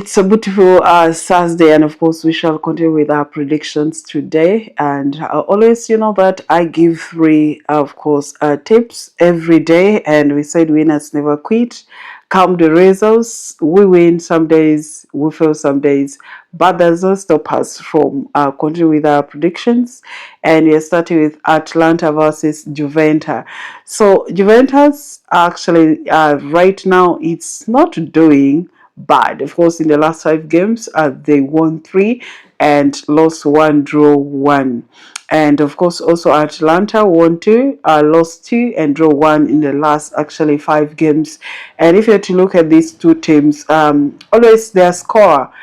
It's a beautiful Thursday, and of course, we shall continue with our predictions today. And always, you know that I give three, of course, tips every day, and we said winners never quit. Come the results, we win some days, we fail some days, but that doesn't stop us from continuing with our predictions. And we're starting with Atalanta versus Juventus. So Juventus actually right now it's not doing bad. Of course, in the last 5 games, they won 3 and lost 1, draw 1. And of course, also Atalanta won 2, lost 2, and draw 1 in the last actually 5 games. And if you have to look at these two teams, always their score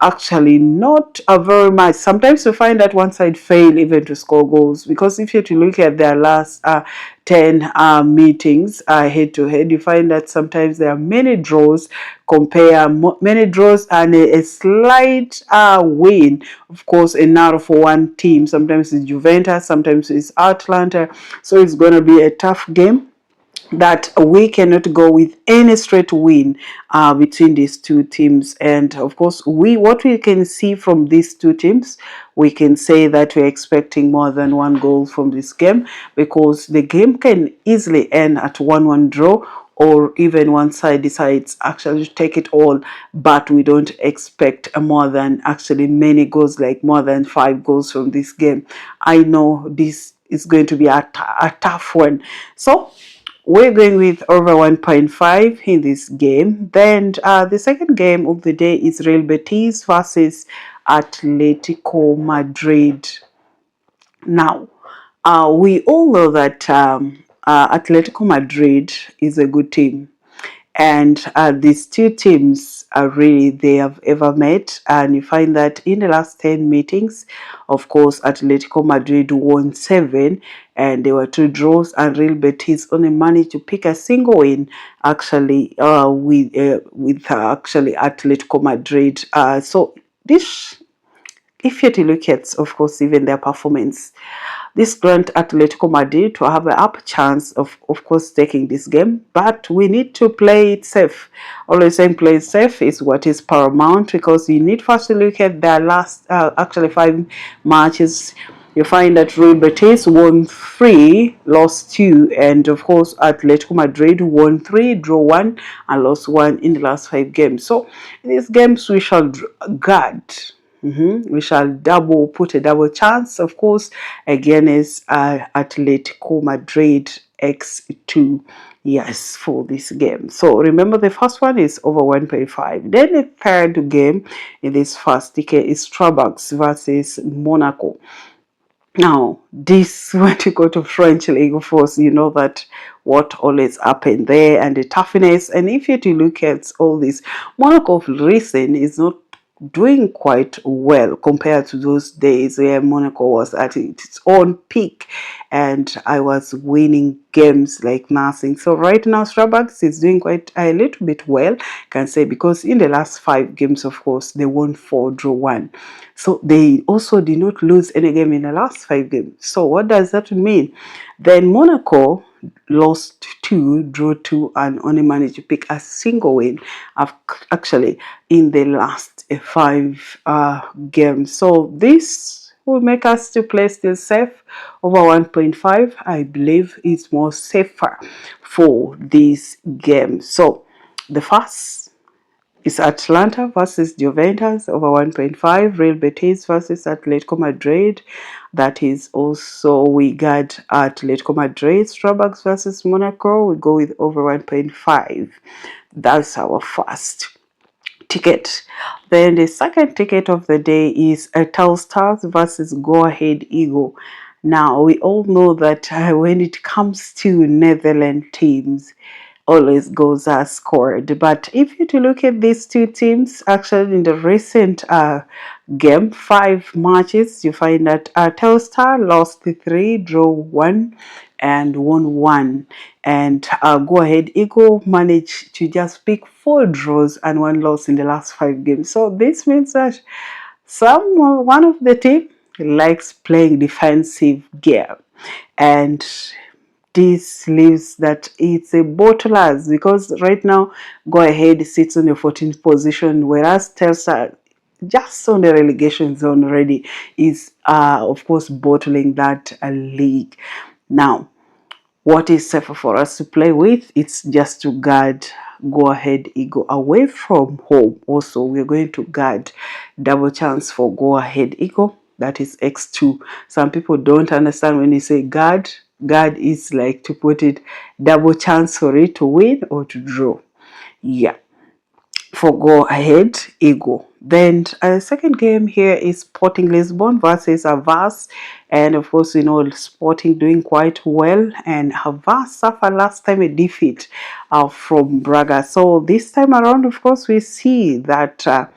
actually not very much. Sometimes you find that one side fail even to score goals, because if you to look at their last 10 meetings head to head, you find that sometimes there are many draws, compare many draws and a slight win. Of course, another for one team. Sometimes it's Juventus, sometimes it's Atalanta. So it's going to be a tough game that we cannot go with any straight win between these two teams. And of course, what we can see from these two teams, we can say that we're expecting more than one goal from this game, because the game can easily end at 1-1 draw, or even one side decides actually to take it all, but we don't expect more than actually many goals, like more than 5 goals from this game. I know this is going to be a tough one. So we're going with over 1.5 in this game. Then the second game of the day is Real Betis versus Atletico Madrid. Now, we all know that Atletico Madrid is a good team. And these two teams are really, they have ever met. And you find that in the last 10 meetings, of course, Atletico Madrid won 7 and there were 2 draws, and Real Betis only managed to pick a single win actually with actually Atletico Madrid. So this, if you're to look at, of course, even their performance, this grant Atletico Madrid to have an up chance of course, taking this game, but we need to play it safe. Always saying play it safe is what is paramount, because you need first to look at their last actually 5 matches. You find that Real Betis won 3, lost 2, and of course Atletico Madrid won 3, draw 1, and lost 1 in the last 5 games. So in these games we shall guard. We shall put a double chance, of course, against Atletico Madrid X2. Yes, for this game. So remember, the first one is over 1.5. Then the third game in this first ticket is Strasbourg versus Monaco. Now, this, when you go to French League, of course, you know that what always happened there and the toughness. And if you to look at all this, Monaco of recent is not doing quite well compared to those days where Monaco was at its own peak and I was winning games like nothing. So right now Strasbourg is doing quite a little bit well, can say, because in the last 5 games, of course, they won 4, draw 1. So they also did not lose any game in the last 5 games. So what does that mean? Then Monaco lost 2, draw 2, and only managed to pick a single win actually in the last 5 games. So this will make us to play still safe over 1.5. I believe it's more safer for this game. So the first is Atalanta versus Juventus over 1.5. Real Betis versus Atletico Madrid. That is also, we got Atletico Madrid. Strasbourg versus Monaco. We go with over 1.5. That's our first ticket. Then the second ticket of the day is Telstar versus Go Ahead Eagle. Now, we all know that when it comes to Netherlands teams, always goes as scored. But if you to look at these two teams, actually in the recent game, 5 matches, you find that Telstar lost 3, draw 1, and won 1. And Go Ahead Eagle managed to just pick 4 draws and 1 loss in the last 5 games. So this means that one of the team likes playing defensive game, and this leaves that it's a bottlers, because right now Go Ahead sits on the 14th position, whereas Telstar just on the relegation zone already is of course bottling that league. Now, what is safer for us to play with? It's just to guard Go Ahead Eagle away from home. Also, we're going to guard double chance for Go Ahead Eagle. That is X2. Some people don't understand when you say guard. Guard is like, to put it, double chance for it to win or to draw. Yeah, for Go Ahead Eagle. Then second game here is Sporting Lisbon versus Havas, and of course, you know, Sporting doing quite well, and Havas suffered last time a defeat from Braga. So this time around, of course, we see that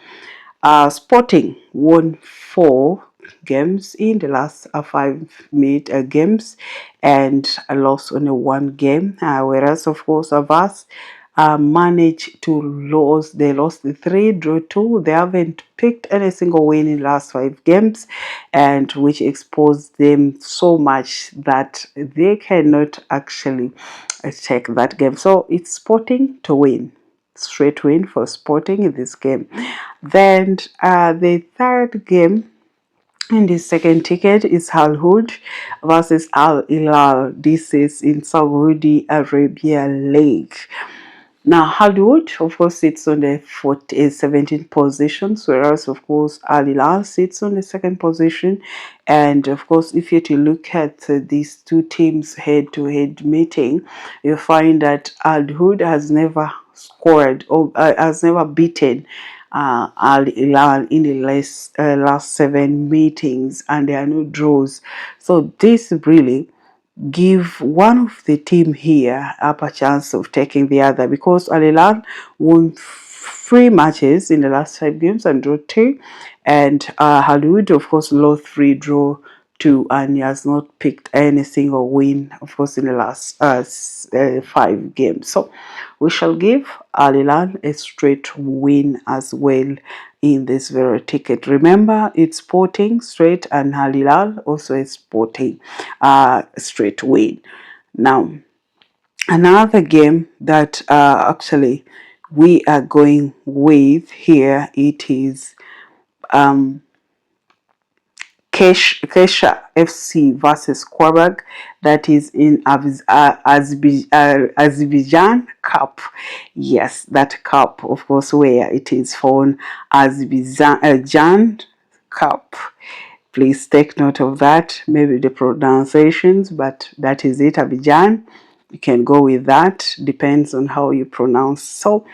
Sporting won 4 games in the last 5 games, and lost only 1 game. Whereas, of course, Havas managed to lose. They lost the 3, drew 2. They haven't picked any single win in the last 5 games, and which exposed them so much that they cannot actually take that game. So it's Sporting to win. Straight win for Sporting in this game. Then the third game in the second ticket is Al-Ahli versus Al-Hilal. This is in Saudi Arabia League. Now, Akhdoud, of course, sits on the 17th position, whereas, of course, Al-Hilal sits on the second position. And, of course, if you're to look at these two teams' head-to-head meeting, you find that Akhdoud has never scored or has never beaten Al-Hilal in the last 7 meetings, and there are no draws. So this really give one of the team here upper chance of taking the other, because Al-Hilal won 3 matches in the last 5 games and drew 2, and Akhdoud, of course, lost 3, draw 2, and he has not picked any single win, of course, in the last 5 games. So we shall give Al-Hilal a straight win as well in this very ticket. Remember, it's Sporting straight, and Al-Hilal also is Sporting straight win. Now, another game that actually we are going with here, it is Kesha FC versus Qarabag, that is in Azerbaijan Cup. Yes, that cup, of course, where it is for Azerbaijan Cup. Please take note of that, maybe the pronunciations, but that is it, Abidjan. You can go with that, depends on how you pronounce. So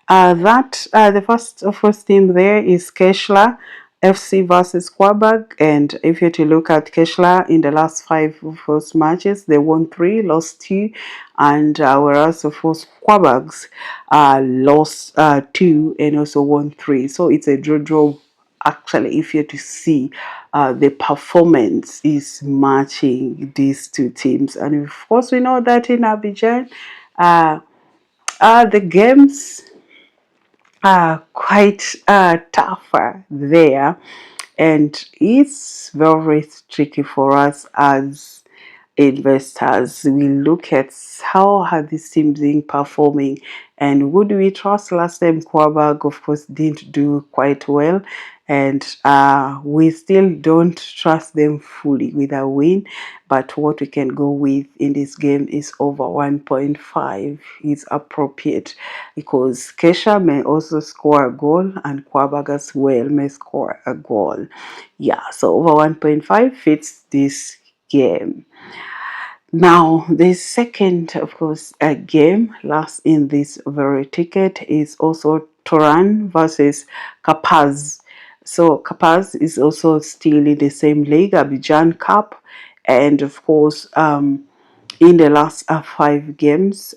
the first team there is Keshla FC versus Qarabag, and if you're to look at Keshla in the last 5 first matches, they won 3, lost 2, and whereas of course Qarabag's lost 2 and also won 3. So it's a draw. Actually, if you're to see, the performance is matching these two teams, and of course we know that in Abidjan the games are quite tougher there, and it's very tricky for us as investors. We look at how have these teams been performing, and would we trust? Last time Qarabag, of course, didn't do quite well, and we still don't trust them fully with a win. But what we can go with in this game is over 1.5 is appropriate, because Kesha may also score a goal, and Qarabag as well may score a goal. Yeah, so over 1.5 fits this game. Now, the second, of course, game last in this very ticket is also Turan versus Kapaz. So Kapaz is also still in the same league, Abidjan Cup, and of course, in the last 5 games,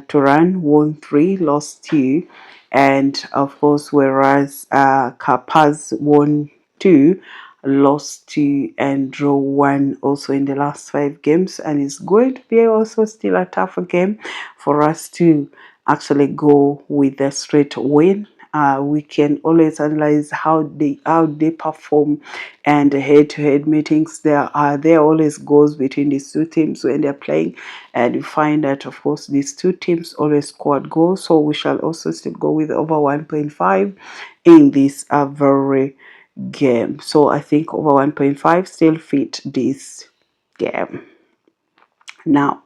Turan won 3, lost 2, and of course, whereas Kapaz won 2, lost 2, and draw 1 also in the last 5 games, and it's going to be also still a tougher game for us to actually go with a straight win we can always analyze how they perform, and head-to-head meetings. There always goes between these two teams when they're playing, and you find that of course these two teams always scored goals. So we shall also still go with over 1.5 in this very game. So I think over 1.5 still fit this game. Now,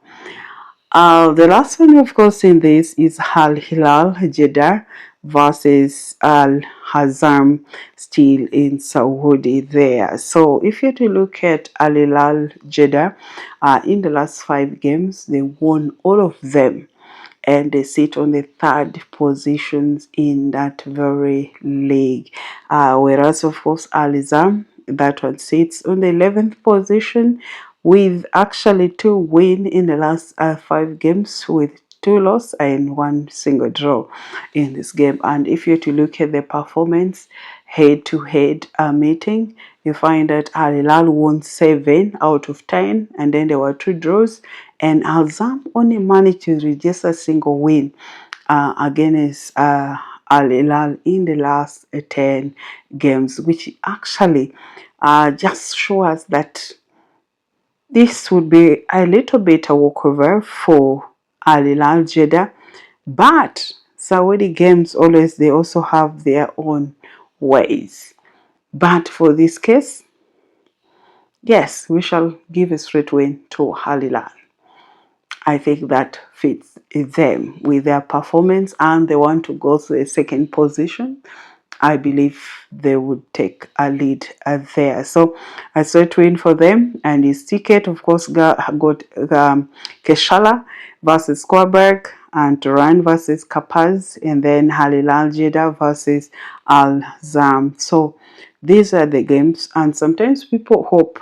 the last one, of course, in this is Al-Hilal Jeddah versus Al-Hazem, still in Saudi there. So if you're to look at Al-Hilal Jeddah, in the last 5 games, they won all of them, and they sit on the third positions in that very league. Whereas, of course, Al-Hazem, that one sits on the 11th position with actually 2 wins in the last 5 games, with 2 losses and 1 single draw in this game. And if you're to look at the performance head-to-head meeting, you find that Al-Hilal won 7 out of 10, and then there were 2 draws, and Al-Hazem only managed to register a single win against Al-Hilal in the last 10 games, which actually just shows us that this would be a little bit a walkover for Al-Hilal Jeddah, but Saudi games always, they also have their own ways. But for this case, yes, we shall give a straight win to Al-Hilal. I think that fits them with their performance, and they want to go to a second position. I believe they would take a lead there. So a straight win for them, and his ticket, of course, got Keshala versus Qarabag, and Turan versus Kapaz, and then Al-Hilal Jeddah versus Al-Hazem. So these are the games, and sometimes people hope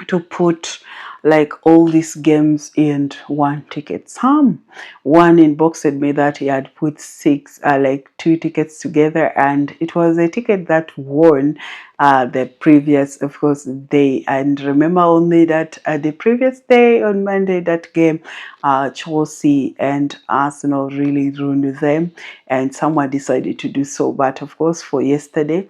to put like all these games in one ticket. One inboxed me that he had put 2 tickets together, and it was a ticket that won the previous, of course, day. And remember only that the previous day on Monday, that game, Chelsea and Arsenal really ruined them, and someone decided to do so. But of course, for yesterday,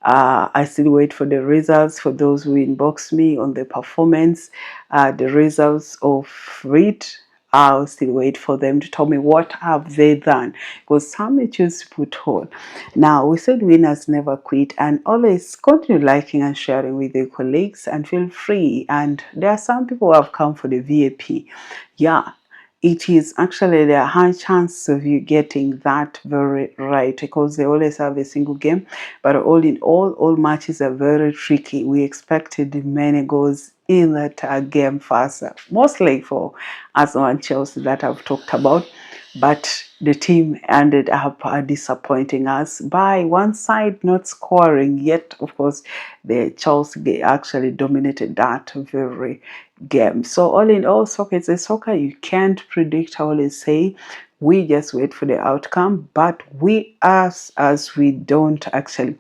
I still wait for the results for those who inbox me on the performance, the results of it. I'll still wait for them to tell me what have they done, because some may choose to put on. Now, we said winners never quit, and always continue liking and sharing with your colleagues, and feel free. And there are some people who have come for the VAP. Yeah, it is actually there are high chances of you getting that very right, because they always have a single game. But all in all matches are very tricky. We expected many goals in that game first, mostly for Arsenal and Chelsea that I've talked about. But the team ended up disappointing us by one side not scoring. Yet, of course, the Chelsea actually dominated that very game. So all in all, soccer is a soccer. You can't predict. I always say we just wait for the outcome, but we as we don't actually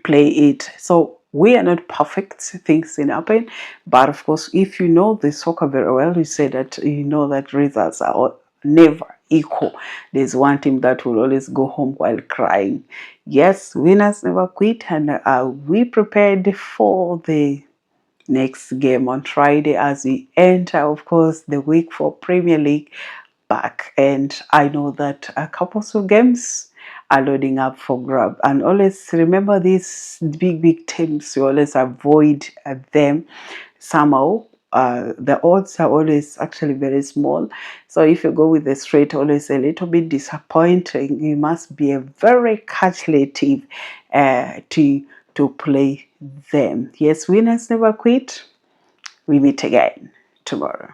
play it. So we are not perfect, things can happen. But of course, if you know the soccer very well, you say that you know that results are never equal. There's one team that will always go home while crying. Yes, winners never quit, and we prepared for the next game on Friday as we enter, of course, the week for Premier League back. And I know that a couple of games are loading up for grab. And always remember these big teams, you always avoid them somehow. The odds are always actually very small. So if you go with the straight, always a little bit disappointing. You must be a very calculative to play them. Yes, winners never quit. We meet again tomorrow.